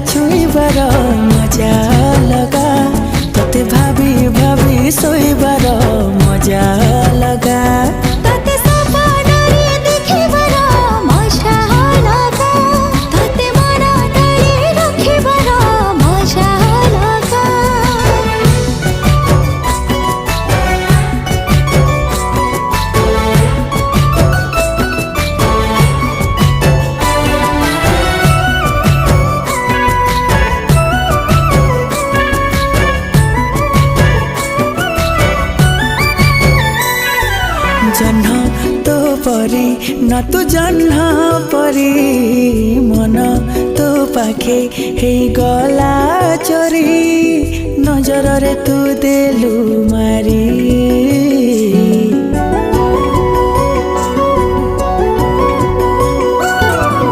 छुईबार मजा लगा तोते भाभी भाभी सोईबार मजा लगा तोते सपनारे देखिबार मजा लगा तोते मन तले रखिबार मजा लगा जह्न तो परी न तू जह्न परी मन तो पाखे हे गला चोरी नजर रे तू देलु मारी